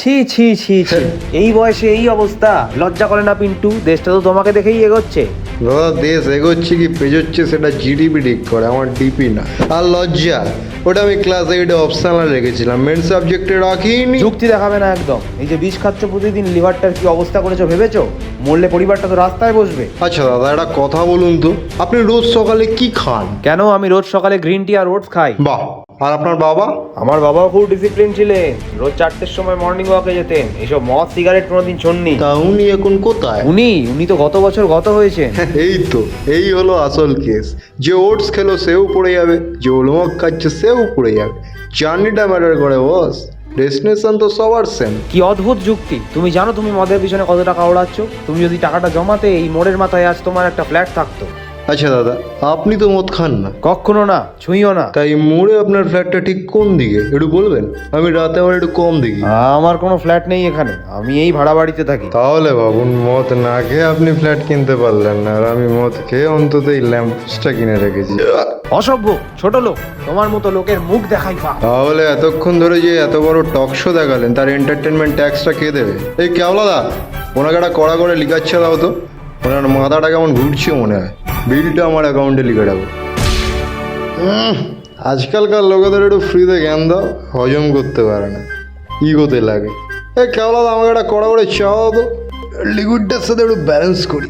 ছি ছি ছি ছি, এই বয়সে এই অবস্থা, লজ্জা করে না পিন্টু? দেশটা তো তোমাকে দেখেই এগোচ্ছে। দাদা দেশ এগোচ্ছে কি পেজোচ্ছে সেটা জিডিপি ঠিক করে, আমার ডিপি না। আর লজ্জা, ওটা আমি ক্লাস 8-এ অপশনাল রেখেছিলাম, মেন সাবজেক্টে রাখিনি। যুক্তি দেখাবে না একদম। এই যে বিষ খাচ্ছ প্রতিদিন, লিভারটার কি অবস্থা করেছো ভেবেছো? মরলে পরিবারটা তো রাস্তায় বসবে। আচ্ছা দাদা একটা কথা বলুন তো, আপনি রোজ সকালে কি খান? কেন, আমি রোজ সকালে গ্রিন টি আর ওটস খাই। বাহ, আর আপনার বাবা? আমার বাবাও খুব ডিসিপ্লিন ছিলেন, রোজ 4টের সময় মর্নিং ওয়াকে যেতেন। এসব মদ সিগারেট কোনোদিন শোননি। তা উনি এখন কোথায়? উনি তো গত বছর গত হয়েছে। এই তো, এই হলো আসল কেস। যে ওটস খেলো সেও পড়ে যাবে, যে ওলমক খাচ্ছে সেও পড়ে যাবে। জার্নিটা ম্যাটার করে বস, ডেস্টিনেশন তো সবার সেম। কি অদ্ভুত যুক্তি! তুমি জানো তুমি মদের পিছনে কত টাকা ওড়াচ্ছ? তুমি যদি টাকাটা জমাতে, এই মোড়ের মাথায় আজ তোমার একটা ফ্ল্যাট থাকতো। আচ্ছা দাদা, আপনি তো মদ খান না, কখনো না, ছুঁইও না। তাই মোড়ে আপনার ফ্ল্যাটটা ঠিক কোন দিকে একটু বলবেন? আমি রাতে আবার একটু কম দেখি। আমার কোনো ফ্ল্যাট নেই এখানে, আমি এই ভাড়া বাড়িতে থাকি। তাহলে ভাবুন, মদ না খেয়ে আপনি ফ্ল্যাট কিনতে পারলেন না, আর আমি মদ খেয়ে অন্তত এই ল্যাম্পসটা কিনে রেখেছি। অসভ্য ছোট লোক, তোমার মতো লোকের মুখ দেখাই পা। তাহলে এতক্ষণ ধরে যে এত বড় টক শো দেখালেন, তার এন্টারটেনমেন্ট ট্যাক্সটা কে দেবে? এই কেওলাদা, ওনাকে একটা কড়া করে লিখাচ্ছে দাও তো, ওনার মাথাটা কেমন ঘুরছে মনে হয়। বিলটা আমার অ্যাকাউন্টে লিখে রাখো। আজকালকার লোকেদের একটু ফ্রিতে জ্ঞান দাও, হজম করতে পারে না, ইগোতে লাগে। এই কেওলাদা, আমাকে একটা কড়া করে চাও তো, লিকুইডটার সাথে একটু ব্যালেন্স করি।